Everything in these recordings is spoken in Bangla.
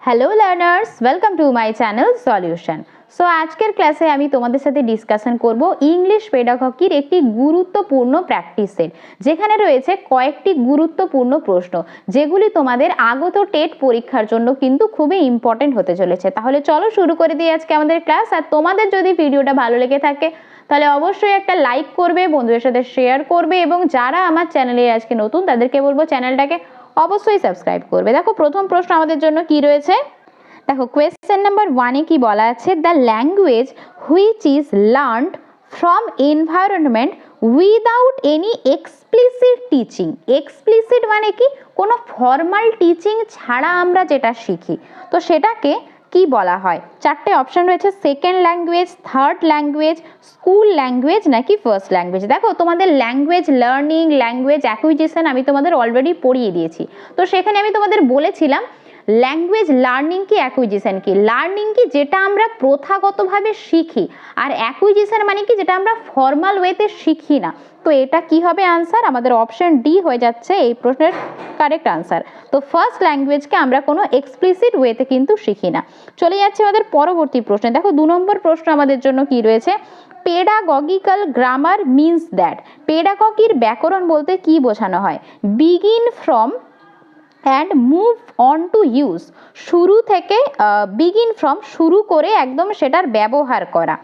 Hello learners, welcome to my channel solution. So আজকের ক্লাসে আমি তোমাদের সাথে ডিসকাশন করব ইংলিশ পেডাগগির একটি গুরুত্বপূর্ণ প্র্যাকটিস সেট, যেখানে রয়েছে কয়েকটি গুরুত্বপূর্ণ প্রশ্ন যেগুলি তোমাদের আগত টেট পরীক্ষার জন্য কিন্তু খুবই ইম্পর্টেন্ট হতে চলেছে। তাহলে চলো শুরু করে দিই আজকে আমাদের ক্লাস। আর তোমাদের যদি ভিডিওটা ভালো লেগে থাকে তাহলে অবশ্যই একটা লাইক করবে, বন্ধুদের সাথে শেয়ার করবে, এবং যারা আমার চ্যানেলে আজকে নতুন তাদেরকে বলবো চ্যানেলটাকে অবশ্যই সাবস্ক্রাইব করবে। দেখো প্রথম প্রশ্ন আমাদের জন্য কি রয়েছে, দেখো কোয়েশ্চেন নাম্বার 1-এ কি বলা আছে, the language which is learned from environment without any explicit teaching. Explicit মানে কি, কোনো ফর্মাল টিচিং ছাড়া আমরা যেটা শিখি, তো সেটাকে কি বলা হয়? চারটে অপশন রয়েছে, second language, third language, school language নাকি ফার্স্ট ল্যাঙ্গুয়েজ। দেখো তোমাদের ল্যাঙ্গুয়েজ লার্নিং, ল্যাঙ্গুয়েজ অ্যাকুইজিশন আমি তোমাদের অলরেডি পড়িয়ে দিয়েছি। তো সেখানে আমি তোমাদের বলেছিলাম ল্যাঙ্গুয়েজ লার্নিং কি অ্যাকুইজিশন কি। লার্নিং কি, যেটা আমরা প্রথাগতভাবে শিখি, আর অ্যাকুইজিশন মানে কি, যেটা আমরা ফর্মাল ওয়েতে শিখি না। তো এটা কি হবে আনসার? আমাদের অপশন ডি হয়ে যাচ্ছে এই প্রশ্নের কারেক্ট আনসার। তো ফার্স্ট ল্যাঙ্গুয়েজকে আমরা কোনো এক্সপ্লিসিট ওয়েতে কিন্তু শিখি না। চলে যাচ্ছে আমাদের পরবর্তী প্রশ্নে। দেখো 2 নম্বর প্রশ্ন আমাদের জন্য কি রয়েছে, পেডাগগিক্যাল গ্রামার মিনস দ্যাট। পেডাগগির ব্যাকরণ বলতে কি বোঝানো হয়? Begin from and move on to use. শুরু থেকে, বিগিন ফ্রম শুরু করে একদম সেটার ব্যবহার করা।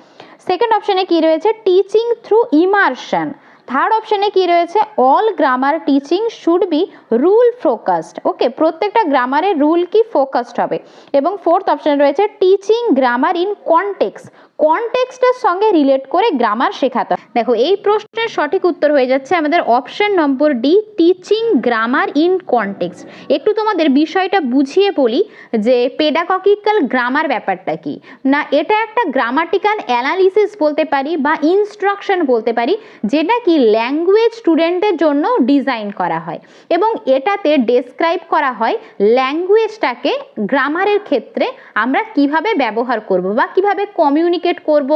সেকেন্ড অপশনে কি রয়েছে, টিচিং থ্রু ইমার্শন। থার্ড অপশনে কি রয়েছে, all grammar teaching should be rule focused. Okay, প্রত্যেকটা গ্রামারের রুল কি ফোকাসড হবে। এবং ফোর্থ অপশনে রয়েছে টিচিং গ্রামার ইন কনটেক্সট। কনটেক্সটের সঙ্গে রিলেট করে গ্রামার শেখাতে। দেখো এই প্রশ্নের সঠিক উত্তর হয়ে যাচ্ছে আমাদের option number D, teaching grammar in context. একটু তোমাদের বিষয়টা বুঝিয়ে বলি যে পেডাগগিক্যাল গ্রামার ব্যাপারটা কি না, এটা একটা গ্রামাটিক্যাল অ্যানালিসিস বলতে পারি বা ইনস্ট্রাকশন বলতে পারি, যেটা কি ল্যাঙ্গুয়েজ স্টুডেন্টের জন্য ডিজাইন করা হয়, এবং এটাতে ডেসক্রাইব করা হয় ল্যাঙ্গুয়েজটাকে গ্রামারের ক্ষেত্রে আমরা কিভাবে ব্যবহার করব বা কিভাবে কমিউনিকেট করব,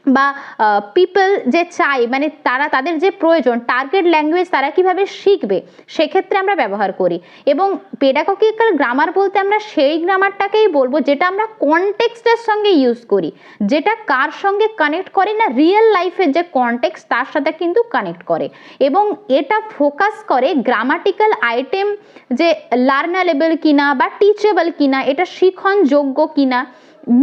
বা পিপল যে চাই, মানে তারা তাদের যে প্রয়োজন, টার্গেট ল্যাঙ্গুয়েজ তারা কিভাবে শিখবে, সেক্ষেত্রে আমরা ব্যবহার করি। এবং পেডাগগিক্যাল গ্রামার বলতে আমরা সেই গ্রামারটাকেই বলবো যেটা আমরা কনটেক্সটের সঙ্গে ইউজ করি, যেটা কার সঙ্গে কানেক্ট করে না, রিয়েল লাইফের যে কনটেক্সট তার সাথে কিন্তু কানেক্ট করে। এবং এটা ফোকাস করে গ্রামাটিক্যাল আইটেম যে লার্নারেবল কিনা বা টিচেবল কিনা, এটা শিখনযোগ্য কিনা,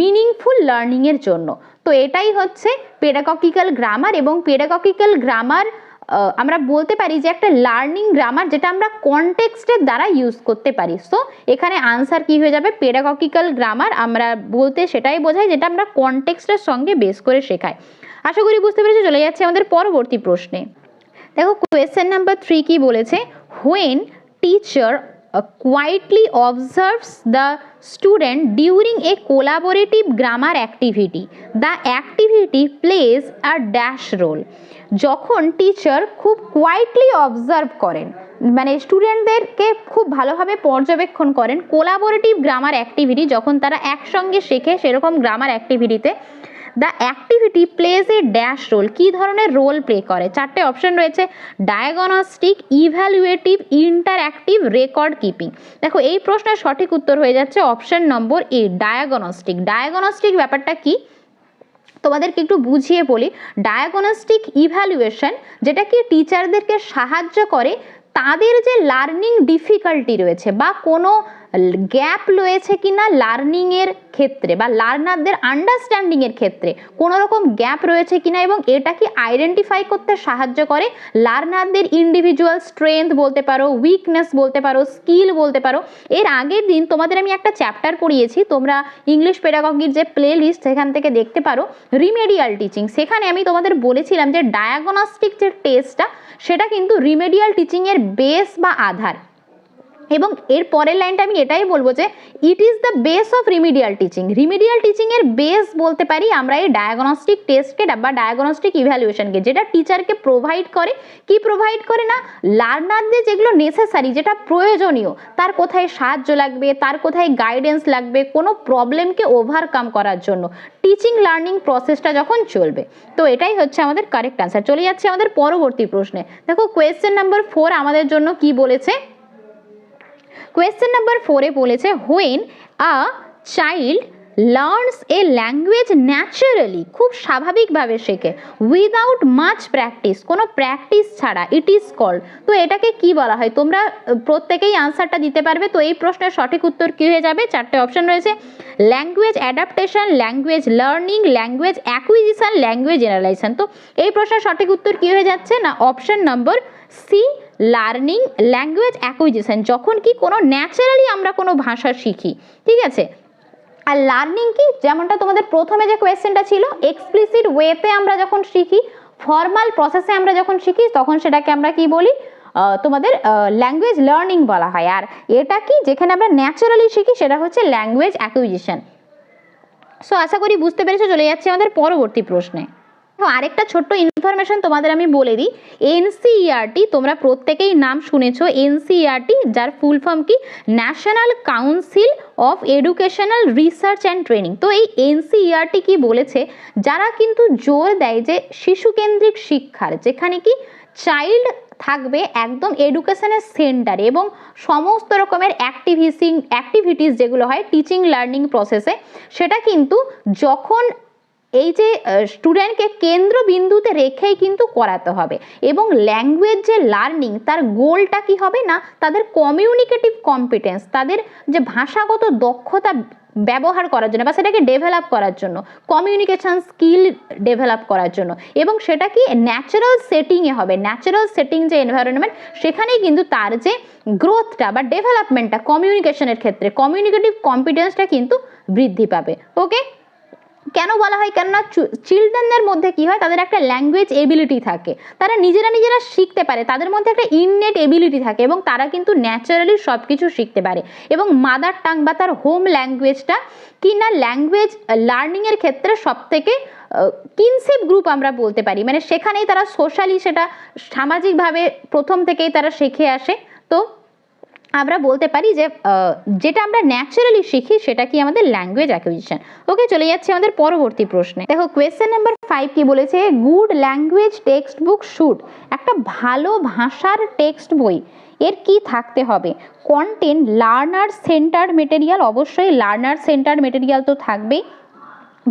মিনিংফুল লার্নিংয়ের জন্য। তো এটাই হচ্ছে পেডাগগিক্যাল গ্রামার। এবং পেডাগগিক্যাল গ্রামার আমরা বলতে পারি যে একটা লার্নিং গ্রামার, যেটা আমরা কনটেক্সটের দ্বারা ইউজ করতে পারি। সো এখানে আনসার কি হয়ে যাবে, পেডাগগিক্যাল গ্রামার আমরা বলতে সেটাই বোঝাই যেটা আমরা কনটেক্সটের সঙ্গে বেস করে শেখাই। আশা করি বুঝতে পেরেছি। চলে যাচ্ছে আমাদের পরবর্তী প্রশ্নে। দেখো কোয়েশ্চেন নাম্বার 3 কি বলেছে, when teacher quietly observes the student during a collaborative grammar activity, the activity plays a dash role. যখন টিচার খুব কোয়াইটলি অবজার্ভ করেন, মানে স্টুডেন্টদেরকে খুব ভালোভাবে পর্যবেক্ষণ করেন, কোলাবোরেটিভ গ্রামার অ্যাক্টিভিটি যখন তারা একসঙ্গে শেখে, সেরকম গ্রামার অ্যাক্টিভিটিতে the activity plays a dash role. কী ধরনের রোল প্লে করে? চারটে অপশন রয়েছে, diagnostic, evaluative, interactive, record keeping. দেখো এই প্রশ্নের সঠিক উত্তর হয়ে যাচ্ছে option number A, diagnostic. Diagnostic ব্যাপারটা কি তোমাদেরকে একটু বুঝিয়ে বলি। ডায়াগনস্টিক ইভ্যালুয়েশন, যেটা কি টিচারদেরকে সাহায্য করে তাদের যে লার্নিং ডিফিকাল্টি রয়েছে বা কোনো গ্যাপ রয়েছে কিনা লার্নিংয়ের ক্ষেত্রে, বা লার্নারদের আন্ডারস্ট্যান্ডিংয়ের ক্ষেত্রে কোনো রকম গ্যাপ রয়েছে কিনা, এবং এটা কি আইডেন্টিফাই করতে সাহায্য করে লার্নারদের ইন্ডিভিজুয়াল স্ট্রেংথ বলতে পারো, উইকনেস বলতে পারো, স্কিল বলতে পারো। এর আগের দিন তোমাদের আমি একটা চ্যাপ্টার পড়িয়েছি, তোমরা ইংলিশ পেডাগগির যে প্লে লিস্ট সেখান থেকে দেখতে পারো, রিমেডিয়াল টিচিং। সেখানে আমি তোমাদের বলেছিলাম যে ডায়াগনস্টিক যে টেস্টটা, সেটা কিন্তু রিমেডিয়াল টিচিংয়ের বেস বা আধার। এবং এর পরের লাইনটা আমি এটাই বলবো যে it is the base of remedial teaching. Remedial টিচিংয়ের বেস বলতে পারি আমরা এই ডায়াগনস্টিক টেস্টকে বা ডায়াগনস্টিক ইভ্যালুয়েশনকে, যেটা টিচারকে প্রোভাইড করে। কি প্রোভাইড করে না, লার্নারদের যেগুলো নেসেসারি, যেটা প্রয়োজনীয়, তার কোথায় সাহায্য লাগবে, তার কোথায় গাইডেন্স লাগবে কোনো প্রবলেমকে ওভারকাম করার জন্য টিচিং লার্নিং প্রসেসটা যখন চলবে। তো এটাই হচ্ছে আমাদের কারেক্ট আনসার। চলে যাচ্ছে আমাদের পরবর্তী প্রশ্নে। দেখো কোয়েশ্চেন নাম্বার 4 আমাদের জন্য কি বলেছে, কোয়েশ্চেন নাম্বার 4-এ বলেছে when a child learns A language naturally, খুব স্বাভাবিকভাবে শেখে, উইদাউট মাচ প্র্যাকটিস, কোনো প্র্যাকটিস ছাড়া, ইট ইজ কল্ড। তো এটাকে কি বলা হয়? তোমরা প্রত্যেকেই আনসারটা দিতে পারবে। তো এই প্রশ্নের সঠিক উত্তর কী হয়ে যাবে? 4টে অপশন রয়েছে, language adaptation, language learning, language acquisition, language generalization. তো এই প্রশ্নের সঠিক উত্তর কী হয়ে যাচ্ছে না option number C, learning language acquisition. যখন কি কোনো ন্যাচারালি আমরা কোনো ভাষা শিখি, ঠিক আছে। আর লার্নিং কি, যেমনটা তোমাদের প্রথমে যে কোয়েশ্চেনটা ছিল, এক্সপ্লিসিট ওয়েতে আমরা যখন শিখি, ফর্মাল প্রসেসে আমরা যখন শিখি, তখন সেটাকে আমরা কি বলি? তোমাদের ল্যাঙ্গুয়েজ লার্নিং বলা হয়। আর এটা কি, যেখানে আমরা ন্যাচারালি শিখি, সেটা হচ্ছে ল্যাঙ্গুয়েজ অ্যাকুইজিশন। সো আশা করি বুঝতে পেরেছো। চলে যাচ্ছে আমাদের পরবর্তী প্রশ্নে। আরেকটা ছোট্ট ইনফরমেশন তোমাদের আমি বলে দিই, এনসিইআরটি, তোমরা প্রত্যেকেই নাম শুনেছো এনসিইআরটি, যার ফুল ফর্ম কি? National council of educational research and training. তো এই এনসিইআরটি কি বলেছে, যারা কিন্তু জোর দেয় যে শিশুকেন্দ্রিক শিক্ষার, যেখানে কি চাইল্ড থাকবে একদম এডুকেশনের সেন্টারে এবং সমস্ত রকমের অ্যাক্টিভিটিস যেগুলো হয় টিচিং লার্নিং প্রসেসে, সেটা কিন্তু যখন এই যে স্টুডেন্টকে কেন্দ্রবিন্দুতে রেখেই কিন্তু করাতে হবে। এবং ল্যাঙ্গুয়েজ যে লার্নিং, তার গোলটা কি হবে না, তাদের কমিউনিকেটিভ কম্পিটেন্স, তাদের যে ভাষাগত দক্ষতা ব্যবহার করার জন্য বা সেটাকে ডেভেলপ করার জন্য, কমিউনিকেশন স্কিল ডেভেলপ করার জন্য। এবং সেটা কি ন্যাচারাল সেটিংয়ে হবে, ন্যাচারাল সেটিং যে এনভায়রনমেন্ট, সেখানেই কিন্তু তার যে গ্রোথটা বা ডেভেলপমেন্টটা কমিউনিকেশনের ক্ষেত্রে, কমিউনিকেটিভ কম্পিটেন্সটা কিন্তু বৃদ্ধি পাবে। ওকে, কেন বলা হয়? কেননা চিলড্রেনদের মধ্যে কি হয়, তাদের একটা ল্যাঙ্গুয়েজ এবিলিটি থাকে, তারা নিজেরা শিখতে পারে, তাদের মধ্যে একটা ইননেট এবিলিটি থাকে এবং তারা কিন্তু ন্যাচারালি সব কিছু শিখতে পারে। এবং মাদার টাং বা তার হোম ল্যাঙ্গুয়েজটা কি না, ল্যাঙ্গুয়েজ লার্নিংয়ের ক্ষেত্রে সব থেকে কিনসেপ গ্রুপ আমরা বলতে পারি, মানে সেখানেই তারা সোশ্যালি, সেটা সামাজিকভাবে প্রথম থেকেই তারা শিখে আসে। তো আমরা বলতে পারি যে যেটা আমরা ন্যাচারালি শিখি সেটা কি আমাদের ল্যাঙ্গুয়েজ অ্যাকুইজিশন। ওকে, চলে যাচ্ছে আমাদের পরবর্তী প্রশ্নে। দেখো কোয়েশ্চেন নাম্বার 5 কি বলেছে, good language text book should, একটা ভালো ভাষার টেক্সট বই এর কি থাকতে হবে? কন্টেন্ট লার্নার সেন্টার্ড মেটেরিয়াল, অবশ্যই লার্নার সেন্টার্ড মেটেরিয়াল তো থাকবেই।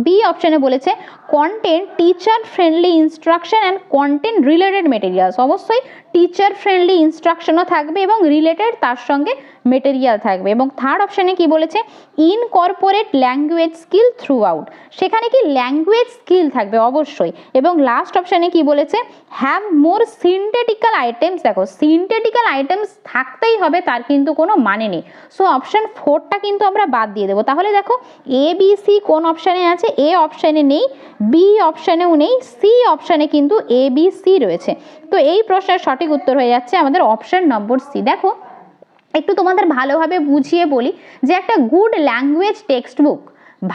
বি অপশানে বলেছে content teacher friendly instruction and content related materials, অবশ্যই টিচার ফ্রেন্ডলি ইনস্ট্রাকশনও থাকবে এবং রিলেটেড তার সঙ্গে মেটেরিয়াল থাকবে। এবং থার্ড অপশানে কি বলেছে, incorporate language skill through out, সেখানে কি ল্যাঙ্গুয়েজ স্কিল থাকবে অবশ্যই। এবং লাস্ট অপশানে কি বলেছে, হ্যাভ মোর সিনথেটিক্যাল আইটেমস। দেখো সিনথেটিক্যাল আইটেমস থাকতেই হবে, তার কিন্তু কোনো মানে নেই। সো অপশান 4টা কিন্তু আমরা বাদ দিয়ে দেবো। তাহলে দেখো এ বি সি কোন অপশানে আছে? এ অপশানে নেই, বি অপশানেও নেই, সি অপশানে কিন্তু এ বি সি রয়েছে। তো এই প্রশ্নের সঠিক উত্তর হয়ে যাচ্ছে আমাদের অপশান নম্বর সি। দেখো একটু তোমাদের ভালোভাবে বুঝিয়ে বলি যে একটা গুড ল্যাঙ্গুয়েজ টেক্সট বুক,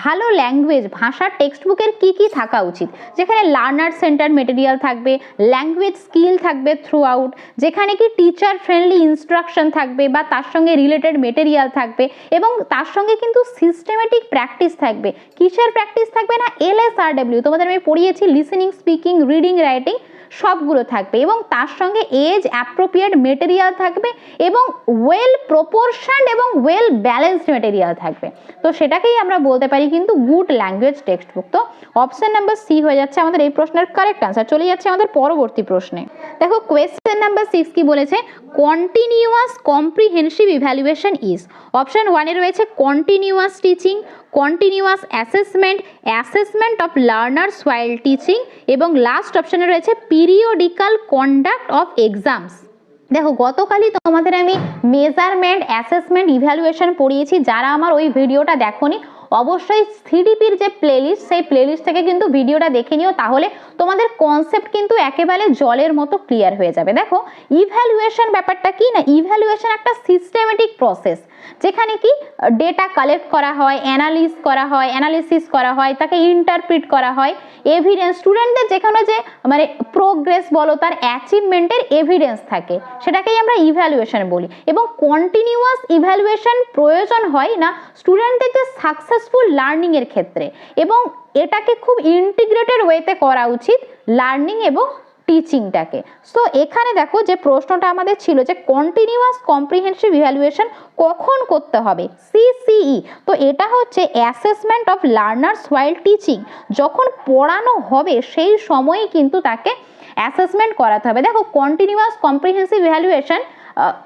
ভালো ল্যাঙ্গুয়েজ ভাষার টেক্সট বুকের কি কি থাকা উচিত, যেখানে লার্নার সেন্টার মেটেরিয়াল থাকবে, ল্যাঙ্গুয়েজ স্কিল থাকবে থ্রু আউট, যেখানে কি টিচার ফ্রেন্ডলি ইনস্ট্রাকশন থাকবে বা তার সঙ্গে রিলেটেড মেটেরিয়াল থাকবে, এবং তার সঙ্গে কিন্তু সিস্টেমেটিক প্র্যাকটিস থাকবে। কিসের প্র্যাকটিস থাকবে না? LSRW, তোমাদের আমি পড়িয়েছি, লিসেনিং, স্পিকিং, রিডিং, রাইটিং সবগুলো থাকবে। এবং তার সঙ্গে এজ অ্যাপ্রোপ্রিয়েট মেটেরিয়াল থাকবে এবং ওয়েল প্রপোর্শনড এবং ওয়েল ব্যালেন্সড মেটেরিয়াল থাকবে। তো সেটাকেই আমরা বলতে পারি কিন্তু গুড ল্যাঙ্গুয়েজ টেক্সট বুক। তো অপশন নাম্বার সি হয়ে যাচ্ছে আমাদের এই প্রশ্নের কারেক্ট আনসার। চলে যাচ্ছে আমাদের পরবর্তী প্রশ্নে। দেখো কোয়েশ্চেন নাম্বার 6 কি বলেছে, continuous comprehensive evaluation is. Option 1-এ রয়েছে continuous teaching, continuous assessment, assessment of learners while teaching, এবং লাস্ট অপশনে রয়েছে পিরিয়ডিক্যাল কন্ডাক্ট অফ এক্সামস। দেখো গতকালই তোমাদের আমি মেজারমেন্ট, অ্যাসেসমেন্ট, ইভ্যালুয়েশন পড়িয়েছি। যারা আমার ওই ভিডিওটা দেখোনি অবশ্যই সিডিপির যে প্লেলিস্ট, সেই প্লেলিস্ট থেকে কিন্তু ভিডিওটা দেখে নিও, তাহলে তোমাদের কনসেপ্ট কিন্তু একেবারে জলের মতো ক্লিয়ার হয়ে যাবে। দেখো ইভ্যালুয়েশন ব্যাপারটা কি না, ইভ্যালুয়েশন একটা সিস্টেমেটিক প্রসেস, যেখানে কি ডেটা কালেক্ট করা হয়, অ্যানালিসিস করা হয়, তাকে ইন্টারপ্রিট করা হয়, এভিডেন্স, স্টুডেন্টদের যেখানে যে মানে প্রোগ্রেস বলো, তার অ্যাচিভমেন্টের এভিডেন্স থাকে, সেটাকেই আমরা ইভ্যালুয়েশন বলি। এবং কন্টিনিউয়াস ইভ্যালুয়েশন প্রয়োজন হয় না স্টুডেন্টদের যে সাকসেসফুল লার্নিং এর ক্ষেত্রে, এবং এটাকে খুব ইন্টিগ্রেটেড ওয়েতে করা উচিত লার্নিং এবং টিচিংটাকে। সো এখানে দেখো যে প্রশ্নটা আমাদের ছিল যে কন্টিনিউয়াস কম্প্রিহেনসিভ ইভ্যালুয়েশন কখন করতে হবে, সিসিই। তো এটা হচ্ছে assessment of learners while teaching, যখন পড়ানো হবে সেই সময়ে কিন্তু তাকে অ্যাসেসমেন্ট করাতে হবে। দেখো কন্টিনিউয়াস কম্প্রিহেনসিভ ইভ্যালুয়েশন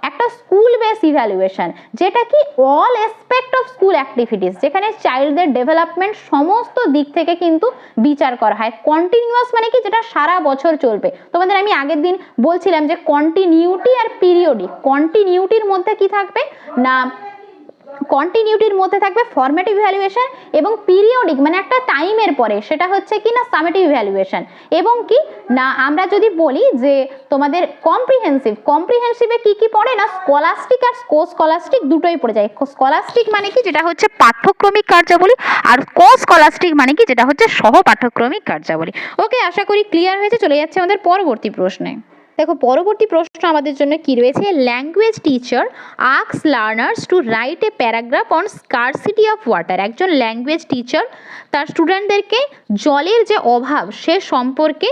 একটা স্কুল বেস ইভ্যালুয়েশন, যেটা কি all aspect of school activities, যেখানে চাইল্ডদের ডেভেলপমেন্ট সমস্ত দিক থেকে কিন্তু বিচার করা হয়। কন্টিনিউয়াস মানে কি, যেটা সারা বছর চলবে। তোমাদের আমি আগের দিন বলছিলাম যে কন্টিনিউটি আর পিরিয়ডিক। কন্টিনিউটির মধ্যে কি থাকবে না, কন্টিনিউটির মধ্যে থাকবে ফরমেটিভ ইভ্যালুয়েশন, এবং পিরিয়ডিক মানে একটা টাইমের পরে সেটা হচ্ছে কি না সামেটিভ ইভ্যালুয়েশন। এবং কি না আমরা যদি বলি যে তোমাদের কম্প্রিহেনসিভে কি কি পড়ে না, স্কলাস্টিক আর কো স্কলাস্টিক দুটোই পড়ে যায়। স্কলাস্টিক মানে কি, যেটা হচ্ছে পাঠ্যক্রমিক কার্যাবলী, আর কো স্কলাস্টিক মানে কি, যেটা হচ্ছে সহ পাঠ্যক্রমিক কার্যাবলী। ওকে, আশা করি ক্লিয়ার হয়েছে। চলে যাচ্ছে আমাদের পরবর্তী প্রশ্নে। দেখো পরবর্তী প্রশ্ন আমাদের জন্য কি রয়েছে, language teacher asks learners two write a paragraph on scarcity of water. একজন ল্যাঙ্গুয়েজ টিচার তার স্টুডেন্টদেরকে জলের যে অভাব সে সম্পর্কে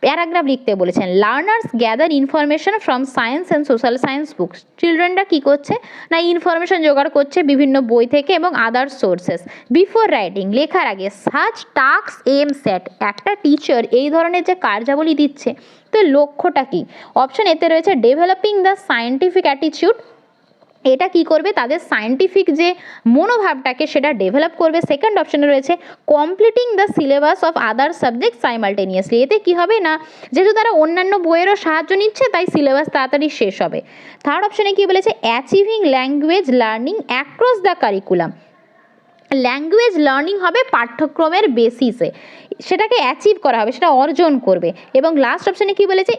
প্যারাগ্রাফ লিখতে বলেছেন। Learners gather information from science and social science books. চিলড্রেনরা কী করছে না, ইনফরমেশন জোগাড় করছে বিভিন্ন বই থেকে এবং আদার সোর্সেস। বিফোর রাইটিং, লেখার আগে, সাচ টাস্ক এম সেট, একটা টিচার এই ধরনের যে কার্যাবলী দিচ্ছে তো লক্ষ্যটা কি? অপশন এতে রয়েছে ডেভেলপিং দ্য সায়েন্টিফিক অ্যাটিটিউড, এটা কি করবে, তাদের সায়েন্টিফিক যে মনোভাবটাকে সেটা ডেভেলপ করবে। সেকেন্ড অপশনে রয়েছে completing the syllabus of other subject simultaneously, এতে কি হবে না, যেহেতু তারা অন্যান্য বইয়েরও সাহায্য নিচ্ছে তাই সিলেবাস তাড়াতাড়ি শেষ হবে। থার্ড অপশনে কি বলেছে, achieving language learning across the curriculum, language learning হবে পাঠ্যক্রমের বেসিসে, সেটাকে অ্যাচিভ করা হবে, সেটা অর্জন করবে। এবং লাস্ট অপশানে কি বলেছে,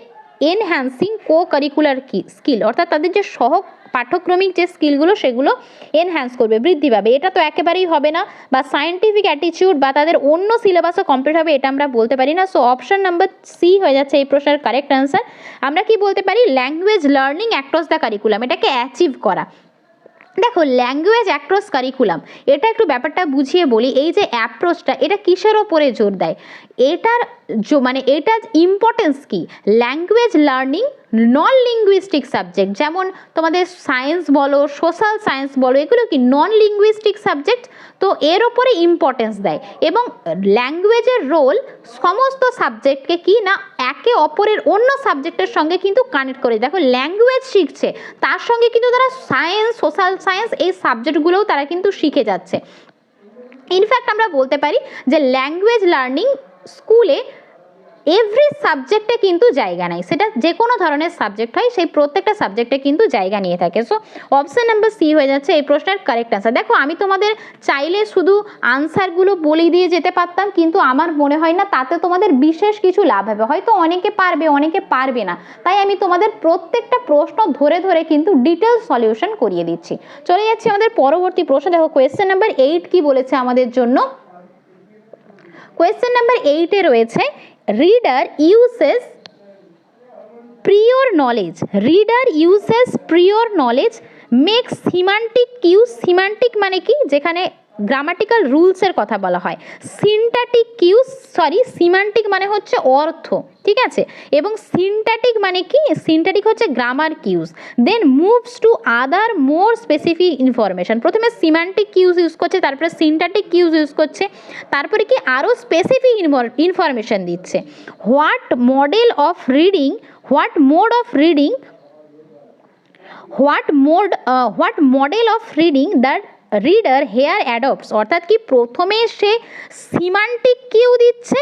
এনহ্যান্সিং কো কারিকুলার স্কিল, অর্থাৎ তাদের যে সহ পাঠ্যক্রমিক যে স্কিলগুলো সেগুলো এনহ্যান্স করবে, বৃদ্ধি পাবে। এটা তো একেবারেই হবে না, বা সায়েন্টিফিক অ্যাটিটিউড বা তাদের অন্য সিলেবাসও কমপ্লিট হবে এটা আমরা বলতে পারি না। সো অপশন নাম্বার সি হয়ে যাচ্ছে এই প্রশ্নের কারেক্ট অ্যান্সার। আমরা কি বলতে পারি, language learning across the curriculum, এটাকে অ্যাচিভ করা। দেখো ল্যাঙ্গুয়েজ অ্যাক্রস কারিকুলাম, এটা একটু ব্যাপারটা বুঝিয়ে বলি। এই যে অ্যাপ্রোচটা, এটা কিসের ওপরে জোর দেয়, এটার মানে এটার ইম্পর্টেন্স কি, ল্যাঙ্গুয়েজ লার্নিং নন লিঙ্গুইস্টিক সাবজেক্ট, যেমন তোমাদের সায়েন্স বলো, সোশ্যাল সায়েন্স বলো, এগুলো কি নন লিঙ্গুইস্টিক সাবজেক্ট, তো এর ওপরে ইম্পর্টেন্স দেয়। এবং ল্যাঙ্গুয়েজের রোল সমস্ত সাবজেক্টকে কি না একে অপরের অন্য সাবজেক্টের সঙ্গে কিন্তু কানেক্ট করে। দেখো ল্যাঙ্গুয়েজ শিখছে, তার সঙ্গে কিন্তু তারা সায়েন্স, সোশ্যাল সায়েন্স এই সাবজেক্টগুলোও তারা কিন্তু শিখে যাচ্ছে। ইনফ্যাক্ট আমরা বলতে পারি যে ল্যাঙ্গুয়েজ লার্নিং স্কুলে এভরি সাবজেক্টে কিন্তু জায়গা নেয়, সেটা যে কোনো ধরনের সাবজেক্ট হয় সেই প্রত্যেকটা সাবজেক্টে কিন্তু জায়গা নিয়ে থাকে। সো অপশন নাম্বার সি হয়ে যাচ্ছে এই প্রশ্নের কারেক্ট আনসার। দেখো আমি তোমাদের চাইলে শুধু আনসারগুলো বলে দিয়ে যেতে পারতাম, কিন্তু আমার মনে হয় না তাতে তোমাদের বিশেষ কিছু লাভ হবে। হয়তো অনেকে পারবে, অনেকে পারবে না, তাই আমি তোমাদের প্রত্যেকটা প্রশ্ন ধরে ধরে কিন্তু ডিটেল সলিউশন করিয়ে দিচ্ছি। চলে যাচ্ছি আমাদের পরবর্তী প্রশ্ন। দেখো কোয়েশ্চেন নাম্বার 8 কি বলেছে আমাদের জন্য। কোয়েশ্চেন নাম্বার 8-এ রয়েছে reader uses prior knowledge, reader uses prior knowledge makes semantic cues, semantic মানে কি, যেখানে গ্রামাটিক্যাল রুলসের কথা বলা হয়। সিনট্যাটিক কিউস, সিমান্টিক মানে হচ্ছে অর্থ, ঠিক আছে, এবং সিনট্যাটিক মানে কি, সিনট্যাটিক হচ্ছে grammar cues. Then moves to other more specific information, প্রথমে সিমান্টিক কিউজ ইউজ করছে, তারপরে সিনট্যাটিক কিউজ ইউজ করছে, তারপরে কি আরও স্পেসিফিক ইনফরমেশন দিচ্ছে। What model of reading, what mode of reading, what model of reading that reader here adopts, অর্থাৎ কি প্রথমে সে সিমান্টিক কিউ দিচ্ছে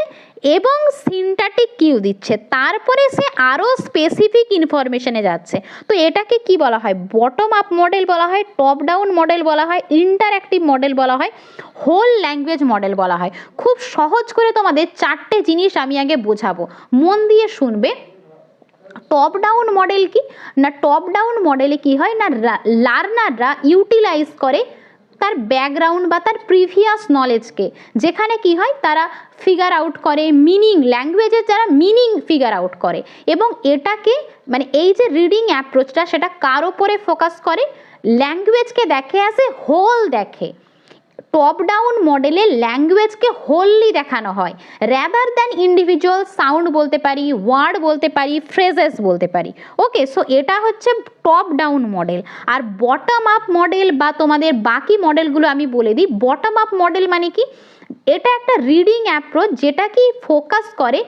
এবং সিনট্যাটিক কিউ দিচ্ছে, তারপরে সে আরও স্পেসিফিক ইনফরমেশনে যাচ্ছে। তো এটাকে কি বলা হয়, বটম আপ মডেল বলা হয়, টপ ডাউন মডেল বলা হয়, ইন্টারঅ্যাক্টিভ মডেল বলা হয়, হোল ল্যাঙ্গুয়েজ মডেল বলা হয়। খুব সহজ করে তোমাদের 4টে জিনিস আমি আগে বোঝাবো, মন দিয়ে শুনবে। টপ ডাউন মডেল কি না, টপ ডাউন মডেলে কি হয় না, লার্নাররা ইউটিলাইজ করে তার ব্যাকগ্রাউন্ড বা তার প্রিভিয়াস নলেজকে, যেখানে কি হয় তারা ফিগার আউট করে মিনিং, ল্যাঙ্গুয়েজের যারা মিনিং ফিগার আউট করে। এবং এটাকে মানে এই যে রিডিং অ্যাপ্রোচটা সেটা কার ওপরে ফোকাস করে, ল্যাঙ্গুয়েজকে দেখে অ্যাজ এ হোল দেখে। টপ ডাউন মডেলে ল্যাঙ্গুয়েজকে হোললি দেখানো হয়, র্যাদার দ্যান ইন্ডিভিজুয়াল সাউন্ড বলতে পারি, ওয়ার্ড বলতে পারি, ফ্রেজেস বলতে পারি। ওকে, সো এটা হচ্ছে টপ ডাউন মডেল। আর বটম আপ মডেল বা তোমাদের বাকি মডেলগুলো আমি বলে দিই। বটম আপ মডেল মানে কি, এটা একটা রিডিং অ্যাপ্রোচ যেটা কি ফোকাস করে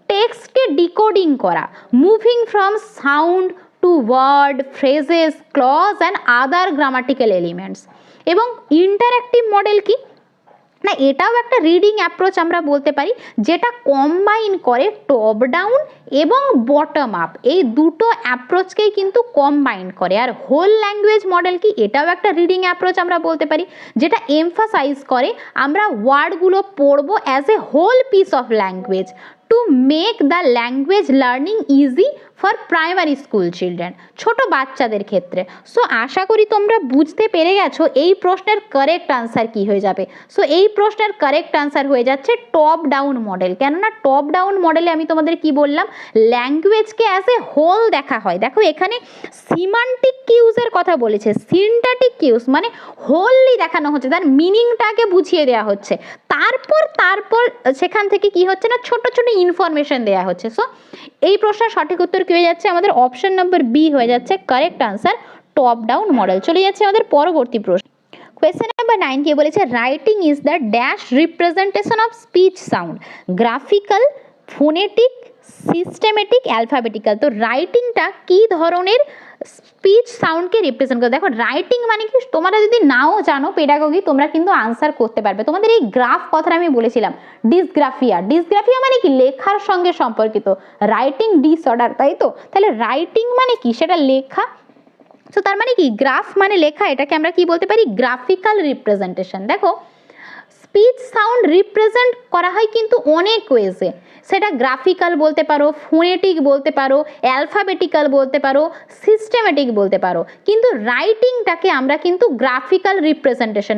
টেক্সটকে ডিকোডিং করা, moving from sound to word, phrases, clause and other grammatical elements. এবং ইন্টারঅ্যাক্টিভ মডেল কি না, এটাও একটা রিডিং অ্যাপ্রোচ আমরা বলতে পারি, যেটা কম্বাইন করে টপ ডাউন এবং বটম আপ, এই দুটো অ্যাপ্রোচকেই কিন্তু কম্বাইন করে। আর হোল ল্যাঙ্গুয়েজ মডেল কি, এটাও একটা রিডিং অ্যাপ্রোচ আমরা বলতে পারি, যেটা এমফাসাইজ করে আমরা ওয়ার্ডগুলো পড়বো as a whole piece of language to make the language learning easy for primary school children, ছোট বাচ্চাদের ক্ষেত্রে। সো আশা করি তোমরা বুঝতে পেরে গেছো এই প্রশ্নের কারেক্ট আনসার কি হয়ে যাবে। সো এই প্রশ্নের কারেক্ট আনসার হয়ে যাচ্ছে টপ ডাউন মডেল। কেননা টপ ডাউন মডেলে আমি তোমাদের কি বললাম, ল্যাঙ্গুয়েজকে অ্যাজ এ হোল দেখা হয়। দেখো এখানে সিমান্টিক কিউজের কথা বলেছে, সিনট্যাটিক কিউজ মানে হোললি দেখানো হচ্ছে, তার মিনিংটাকে বুঝিয়ে দেওয়া হচ্ছে, তারপর সেখান থেকে কি হচ্ছে না, ছোট ছোট ইনফরমেশন দেওয়া হচ্ছে। সো এই প্রশ্নের সঠিক উত্তর কি হয়ে যাচ্ছে, আমাদের অপশন নাম্বার বি হয়ে যাচ্ছে correct answer, top down model. চলে যাচ্ছে আমাদের পরবর্তী প্রশ্ন। কোয়েশ্চেন নাম্বার 9 কে বলেছে writing is the dash representation of speech sound, graphical, phonetic, systematic, alphabetical. তো রাইটিংটা কি ধরনের স্পিচ সাউন্ডকে রিপ্রেজেন্ট করে? দেখো রাইটিং মানে কি, তোমরা যদি নাও জানো পেডাগোগি, তোমরা কিন্তু আনসার করতে পারবে। তোমাদের এই গ্রাফ কথাটা আমি বলেছিলাম, ডিসগ্রাফিয়া, ডিসগ্রাফিয়া মানে কি লেখার সঙ্গে সম্পর্কিত, রাইটিং ডিসঅর্ডার, তাই তো? তাহলে রাইটিং মানে কি, সেটা লেখা। তো তার মানে কি, গ্রাফ মানে লেখা, এটাকে আমরা কি বলতে পারি, গ্রাফিক্যাল রিপ্রেজেন্টেশন। দেখো স্পিচ সাউন্ড রিপ্রেজেন্ট করা হয় কিন্তু অনেক ওয়েজে, সেটা গ্রাফিক্যাল বলতে পারো, ফোনেটিক বলতে পারো, অ্যালফাবেটিক্যাল বলতে পারো, সিস্টেমেটিক বলতে পারো, কিন্তু রাইটিংটাকে আমরা কিন্তু গ্রাফিক্যাল রিপ্রেজেন্টেশন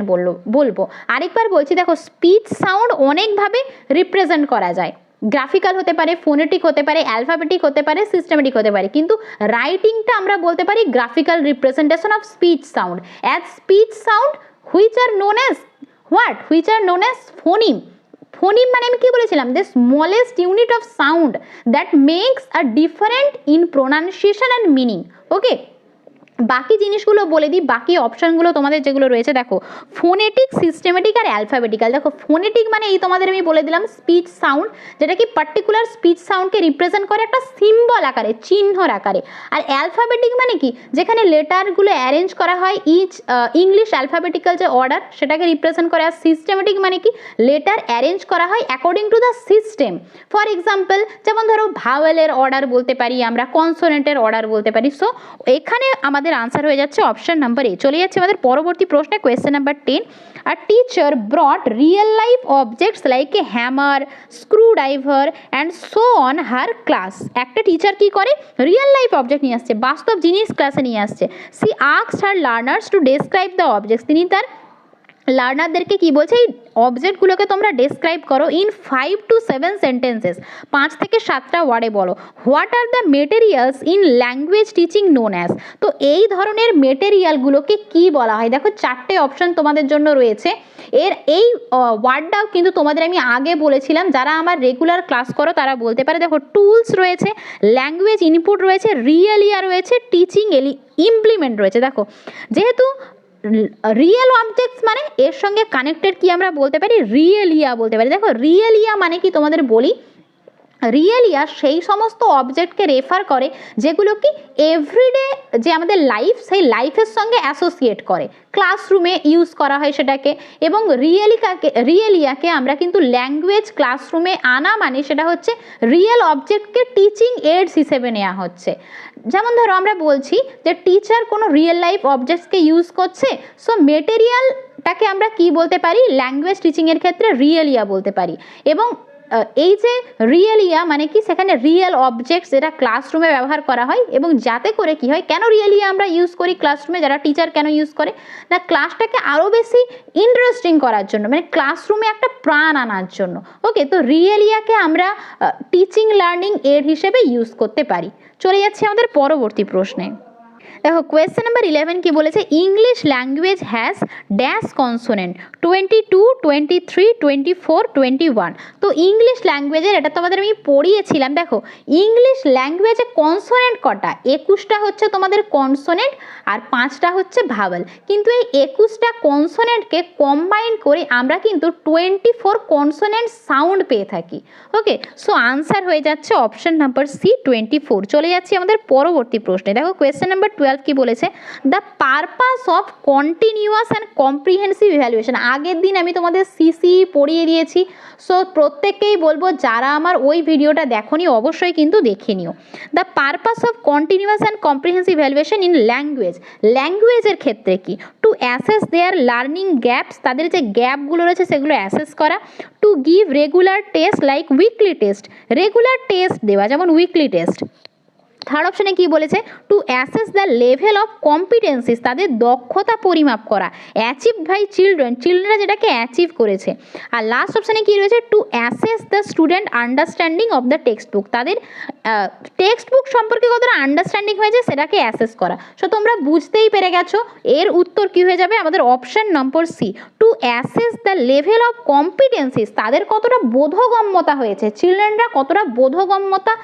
বলবো। আরেকবার বলছি, দেখো স্পিচ সাউন্ড অনেকভাবে রিপ্রেজেন্ট করা যায়, গ্রাফিক্যাল হতে পারে, ফোনেটিক হতে পারে, অ্যালফাবেটিক হতে পারে, সিস্টেমেটিক হতে পারে, কিন্তু রাইটিংটা আমরা বলতে পারি graphical representation of speech sound, as speech sound which are known as what, which are known as phoneme. Phoneme মানে আমি কি বলেছিলাম, the smallest unit of sound that makes a different in pronunciation and meaning. Okay, বাকি জিনিসগুলো বলে দিই, বাকি অপশানগুলো তোমাদের যেগুলো রয়েছে, দেখো ফোনেটিক, সিস্টেমেটিক আর অ্যালফাবেটিক্যাল। দেখো ফোনেটিক মানে এই তোমাদের আমি বলে দিলাম স্পিচ সাউন্ড, যেটা কি পার্টিকুলার স্পিচ সাউন্ডকে রিপ্রেজেন্ট করে একটা সিম্বল আকারে, চিহ্নর আকারে। আর অ্যালফাবেটিক মানে কি, যেখানে লেটারগুলো অ্যারেঞ্জ করা হয় ইচ ইংলিশ অ্যালফাবেটিক্যাল যে অর্ডার, সেটাকে রিপ্রেজেন্ট করে। আর সিস্টেমেটিক মানে কি, লেটার অ্যারেঞ্জ করা হয় according to the system. For example, যেমন ধরো ভাওয়েলের অর্ডার বলতে পারি আমরা, কনসোনেন্টের অর্ডার বলতে পারি। সো এখানে আমাদের আনসার হয়ে যাচ্ছে অপশন নাম্বার এ। চলে যাচ্ছে আমাদের পরবর্তী প্রশ্নে, question number 10। A teacher ব্রট real life objects like a hammer, screw driver and so on her class. একটা টিচার কি করে, রিয়েল লাইফ অবজেক্ট নিয়ে আসছে, বাস্তব জিনিস ক্লাসে নিয়ে আসছে। She asked her learners to describe the objects. তিনি তার লার্নারদেরকে কি বলছে, এই অবজেক্টগুলোকে তোমরা ডেসক্রাইব করো ইন 5 to 7 সেন্টেন্সেস, 5 থেকে 7টা ওয়ার্ডে বলো। What are the materials in language teaching known as. তো এই ধরনের মেটেরিয়ালগুলোকে কি বলা হয়? দেখো 4টে অপশন তোমাদের জন্য রয়েছে। এই ওয়ার্ডটাও কিন্তু তোমাদের আমি আগে বলেছিলাম, যারা আমার রেগুলার ক্লাস করো তারা বলতে পারে। দেখো টুলস রয়েছে, ল্যাঙ্গুয়েজ ইনপুট রয়েছে, রিয়েলিয়া রয়েছে, টিচিং ইমপ্লিমেন্ট রয়েছে। দেখো যেহেতু রিয়েল অবজেক্টস মানে এর সঙ্গে কানেক্টেড কি আমরা বলতে পারি, রিয়েলিয়া বলতে পারি। দেখো রিয়েলিয়া মানে কি তোমাদের বলি, রিয়েলিয়া সেই সমস্ত অবজেক্টকে রেফার করে যেগুলো কি এভরিডে যে আমাদের লাইফ, সেই লাইফের সঙ্গে অ্যাসোসিয়েট করে, ক্লাসরুমে ইউজ করা হয় সেটাকে। এবং রিয়েলিয়াকে আমরা কিন্তু ল্যাঙ্গুয়েজ ক্লাসরুমে আনা মানে সেটা হচ্ছে রিয়েল অবজেক্টকে টিচিং এইডস হিসেবে নেওয়া হচ্ছে। যেমন ধরো আমরা বলছি যে টিচার কোনো রিয়েল লাইফ অবজেক্টসকে ইউজ করছে, সো মেটেরিয়ালটাকে আমরা কি বলতে পারি, ল্যাঙ্গুয়েজ টিচিংয়ের ক্ষেত্রে রিয়েলিয়া বলতে পারি। এবং এই যে রিয়েলিয়া মানে কি, সেখানে রিয়েল অবজেক্টস যেটা ক্লাসরুমে ব্যবহার করা হয়, এবং যাতে করে কি হয়, কেন রিয়েলিয়া আমরা ইউজ করি ক্লাসরুমে, যারা টিচার কেন ইউজ করে না, ক্লাসটাকে আরও বেশি ইন্টারেস্টিং করার জন্য, মানে ক্লাসরুমে একটা প্রাণ আনার জন্য। ওকে, তো রিয়েলিয়াকে আমরা টিচিং লার্নিং এড হিসেবে ইউজ করতে পারি। চলে যাচ্ছে আমাদের পরবর্তী প্রশ্নে। দেখো কোয়েশ্চেন নাম্বার 11 কি বলেছে, English language has dash consonant 22, 23, 24, 21। তো ইংলিশ ল্যাঙ্গুয়েজের এটা তোমাদের আমি পড়িয়েছিলাম। দেখো ইংলিশ ল্যাঙ্গুয়েজে কনসোনেন্ট কটা, 21টা হচ্ছে তোমাদের কনসোনেন্ট আর 5টা হচ্ছে ভাওয়েল, কিন্তু এই 21টা কনসোনেন্টকে কম্বাইন করে আমরা কিন্তু 24 কনসোনেন্ট সাউন্ড পেয়ে থাকি। ওকে, সো আনসার হয়ে যাচ্ছে অপশন নাম্বার সি 24। চলে যাচ্ছি আমাদের পরবর্তী প্রশ্নে। দেখো কোয়েশ্চেন নাম্বার 12 কি বলেছে, the purpose of continuous and comprehensive evaluation. আগের দিন আমি তোমাদের সিসি পড়িয়ে দিয়েছি, সো প্রত্যেককেই বলবো যারা আমার ওই ভিডিওটা দেখোনি অবশ্যই কিন্তু দেখে নিও। The purpose of continuous and comprehensive evaluation in ল্যাঙ্গুয়েজের ক্ষেত্রে কি, to assess their learning gaps, তাদের যে গ্যাপগুলো রয়েছে সেগুলো অ্যাসেস করা, to give regular test like weekly test, regular test দেওয়া যেমন উইকলি টেস্ট। থার্ড অপশানে কি বলেছে, to assess the level of competencies, তাদের দক্ষতা পরিমাপ করা, অ্যাচিভ বাই চিলড্রেনরা যেটাকে অ্যাচিভ করেছে। আর লাস্ট অপশানে কি রয়েছে, to assess the student understanding of the text book, তাদের টেক্সট বুক সম্পর্কে কতটা আন্ডারস্ট্যান্ডিং হয়েছে সেটাকে অ্যাসেস করা। সো তোমরা বুঝতেই পেরে গেছো এর উত্তর কি হয়ে যাবে, আমাদের option number C, to assess the level of competencies, তাদের কতটা বোধগম্যতা হয়েছে, চিলড্রেনরা কতটা বোধগম্যতা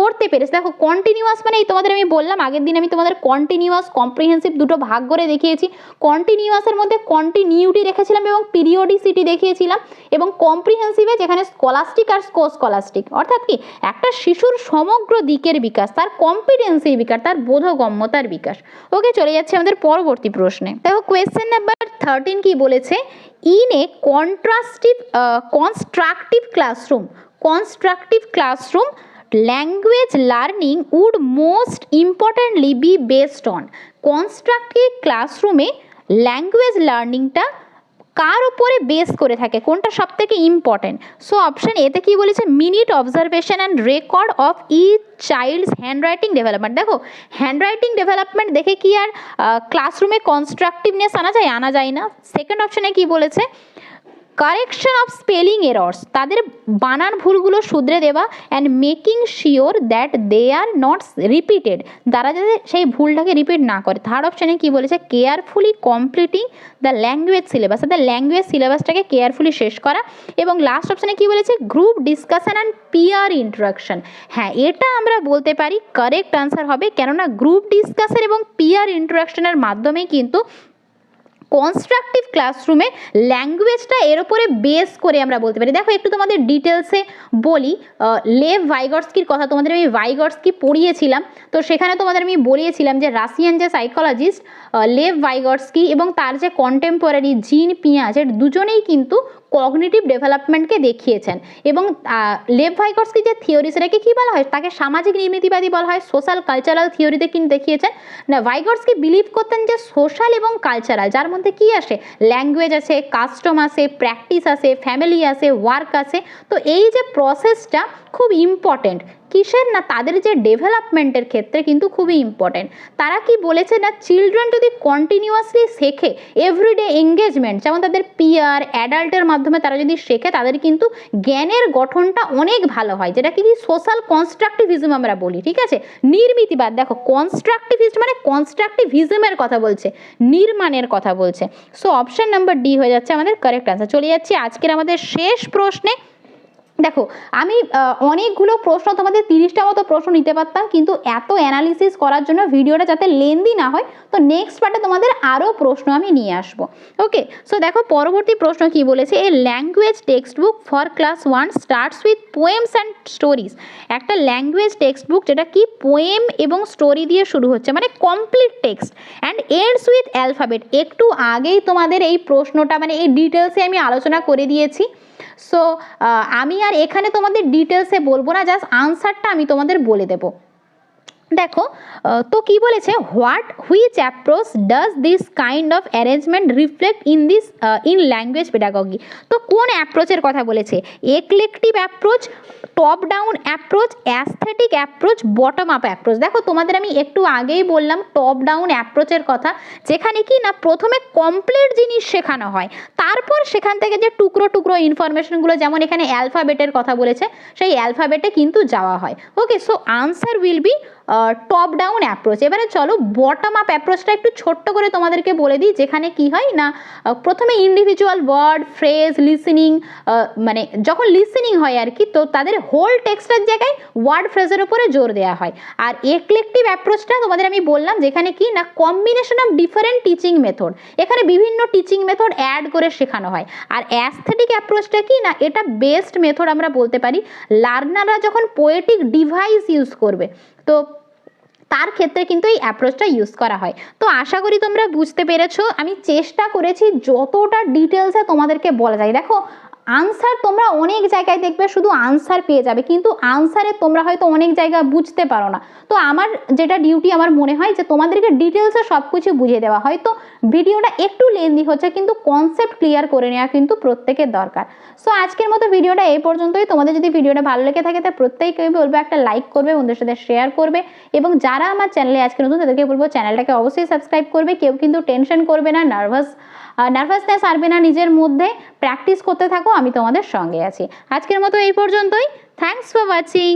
করতে পেরেছে। দেখো কন্টিনিউয়াস মানে এই তোমাদের আমি বললাম আগের দিন আমি তোমাদের কন্টিনিউয়াস কম্প্রিহেন্সিভ দুটো ভাগ করে দেখিয়েছি। কন্টিনিউয়াসের মধ্যে কন্টিনিউটি রেখেছিলাম এবং পিরিয়ডিসিটি দেখিয়েছিলাম, এবং কম্প্রিহেন্সিভে যেখানে স্কলাস্টিক আর স্কলাস্টিক, অর্থাৎ কি একটা শিশুর সমগ্র দিকের বিকাশ, তার কম্পিটেন্সির বিকাশ, তার বোধগম্যতার বিকাশ। ওকে, চলে যাচ্ছে আমাদের পরবর্তী প্রশ্নে। দেখো কোয়েশ্চেন নাম্বার 13 কি বলেছে, in a constructive classroom language learning would most importantly be based on, constructive ক্লাসরুমে ল্যাঙ্গুয়েজ লার্নিংটা কার উপরে বেস করে থাকে, কোনটা সব থেকে ইম্পর্টেন্ট। সো অপশন এতে কি বলেছে, minute observation and record of each child's handwriting development. দেখো হ্যান্ডরাইটিং ডেভেলপমেন্ট দেখে কি আর ক্লাসরুমে কনস্ট্রাকটিভনেস আনা যায় না। সেকেন্ড অপশনে কি বলেছে, কারেকশন অফ স্পেলিং এরর্স, তাদের বানান ভুলগুলো শুধরে দেওয়া, and making sure that they are not repeated, তারা যাতে সেই ভুলটাকে রিপিট না করে। থার্ড অপশানে কি বলেছে, carefully completing the language syllabus, তাদের ল্যাঙ্গুয়েজ সিলেবাসটাকে কেয়ারফুলি শেষ করা। এবং লাস্ট অপশানে কি বলেছে, group discussion and peer interaction. হ্যাঁ, এটা আমরা বলতে পারি কারেক্ট আনসার হবে, কেননা গ্রুপ ডিসকাশন এবং পিয়ার ইন্টারাকশনের মাধ্যমেই কিন্তু কনস্ট্রাকটিভ ক্লাসরুমে ল্যাঙ্গুয়েজটা এর উপরে বেস করে আমরা বলতে পারি। দেখো একটু তোমাদের ডিটেলসে বলি, লেভ ভাইগটস্কির কথা তোমাদের আমি ভাইগটস্কি পড়িয়েছিলাম, তো সেখানে তোমাদের আমি বলিয়েছিলাম যে রাশিয়ান যে সাইকোলজিস্ট লেভ ভাইগটস্কি এবং তার যে কন্টেম্পোরারি জিন পিয়াজেট দুজনেই কিন্তু কগনিটিভ ডেভেলপমেন্টকে দেখিয়েছেন। এবং লেভ ভাইগটস্কি যে থিওরি সেটাকে কী বলা হয়, তাকে সামাজিক নির্মিতিবাদী বলা হয়, সোশ্যাল কালচারাল থিওরিতে কিন্তু দেখিয়েছেন না। ভাইগটস্কি বিলিভ করতেন যে সোশ্যাল এবং কালচারাল, যার মধ্যে কি আসে, ল্যাঙ্গুয়েজ আছে, কাস্টম আছে, প্র্যাকটিস আছে, ফ্যামিলি আছে, ওয়ার্ক আছে, তো এই যে প্রসেসটা খুব ইম্পর্টেন্ট কিসের না, তাদের যে ডেভেলপমেন্টের ক্ষেত্রে কিন্তু খুবই ইম্পর্টেন্ট। তারা কি বলেছে না, চিলড্রেন যদি কন্টিনিউয়াসলি শেখে, এভরিডে এঙ্গেজমেন্ট, যেমন তাদের পিয়ার অ্যাডাল্টের মাধ্যমে তারা যদি শেখে, তাদের কিন্তু জ্ঞানের গঠনটা অনেক ভালো হয়, যেটা কি সোশ্যাল কনস্ট্রাকটিভিজম আমরা বলি। ঠিক আছে, নির্মিতিবাদ, দেখো কনস্ট্রাকটিভিস্ট মানে কনস্ট্রাকটিভিজমের কথা বলছে, নির্মাণের কথা বলছে। সো অপশন নাম্বার ডি হয়ে যাচ্ছে আমাদের কারেক্ট আনসার। চলে যাচ্ছি আজকের আমাদের শেষ প্রশ্নে। দেখো আমি অনেকগুলো প্রশ্ন, তোমাদের 30টা মতো প্রশ্ন নিতে পারতাম, কিন্তু এত অ্যানালিসিস করার জন্য ভিডিওটা যাতে লেন্দি না হয়, তো নেক্সট পার্টে তোমাদের আরও প্রশ্ন আমি নিয়ে আসবো। ওকে, সো দেখো পরবর্তী প্রশ্ন কি বলেছে, এ language text book for class 1 starts with poems and stories. একটা ল্যাঙ্গুয়েজ টেক্সট বুক যেটা কি পোয়েম এবং স্টোরি দিয়ে শুরু হচ্ছে, মানে complete text, and ends with alphabet. একটু আগেই তোমাদের এই প্রশ্নটা মানে এই ডিটেলসে আমি আলোচনা করে দিয়েছি। সো আমি আর এখানে তোমাদের ডিটেলসে বলবো না, জাস্ট আনসারটা আমি তোমাদের বলে দেবো। দেখো তো কি বলেছে, which approach does this kind of arrangement reflect in language pedagogy. তো কোন অ্যাপ্রোচের কথা বলেছে, eclectic approach, top down approach, aesthetic approach, bottom up approach. দেখো তোমাদের আমি একটু আগেই বললাম টপ ডাউন অ্যাপ্রোচের কথা, যেখানে কি না প্রথমে কমপ্লিট জিনিস শেখানো হয়, তারপর সেখান থেকে যে টুকরো টুকরো ইনফরমেশনগুলো, যেমন এখানে অ্যালফাবেটের কথা বলেছে, সেই অ্যালফাবেটে কিন্তু যাওয়া হয়। Okay, so answer will be top down approach. এবারে চলো বটম আপ অ্যাপ্রোচটা একটু ছোট্ট করে তোমাদেরকে বলে দিই, যেখানে কি হয় না প্রথমে ইন্ডিভিজুয়াল ওয়ার্ড ফ্রেজ লিসেনিং, মানে যখন লিসেনিং হয় আর কি, তো তাদের হোল টেক্সটের জায়গায় ওয়ার্ড ফ্রেজের উপরে জোর দেওয়া হয়। আর এক্লেকটিভ অ্যাপ্রোচটা তোমাদের আমি বললাম, যেখানে কি না combination of different teaching method, এখানে বিভিন্ন টিচিং মেথড অ্যাড করে শেখানো হয়। আর অ্যাস্থেটিক অ্যাপ্রোচটা কি না, এটা বেস্ট মেথড আমরা বলতে পারি লার্নাররা যখন পোয়েটিক ডিভাইস ইউজ করবে, তো তার ক্ষেত্রে কিন্তু এই অ্যাপ্রোচটা ইউজ করা হয়। তো আশা করি তোমরা বুঝতে পেরেছো। আমি চেষ্টা করেছি যতটা ডিটেলসে তোমাদেরকে বলা যায়। দেখো আনসার তোমরা অনেক জায়গায় দেখবে শুধু আনসার পেয়ে যাবে, কিন্তু আনসারে তোমরা হয়তো অনেক জায়গা বুঝতে পারো না। তো আমার যেটা ডিউটি আমার মনে হয় যে তোমাদেরকে ডিটেলসে সব কিছু বুঝিয়ে দেওয়া হয়। তো ভিডিওটা একটু লেন্দি হচ্ছে, কিন্তু কনসেপ্ট ক্লিয়ার করে নেওয়া কিন্তু প্রত্যেকের দরকার। সো আজকের মতো ভিডিওটা এই পর্যন্তই। তোমাদের যদি ভিডিওটা ভালো লেগে থাকে তাহলে প্রত্যেকেই বলবো একটা লাইক করবে, বন্ধুদের সাথে শেয়ার করবে, এবং যারা আমার চ্যানেলে আজকে নতুন তাদেরকে বলবো চ্যানেলটাকে অবশ্যই সাবস্ক্রাইব করবে। কেউ কিন্তু টেনশন করবে না, নার্ভাসনেস আসবে না নিজের মধ্যে, প্র্যাকটিস করতে থাকো, আমি তোমাদের সঙ্গে আছি। আজকের মতো এই পর্যন্তই। Thanks for watching.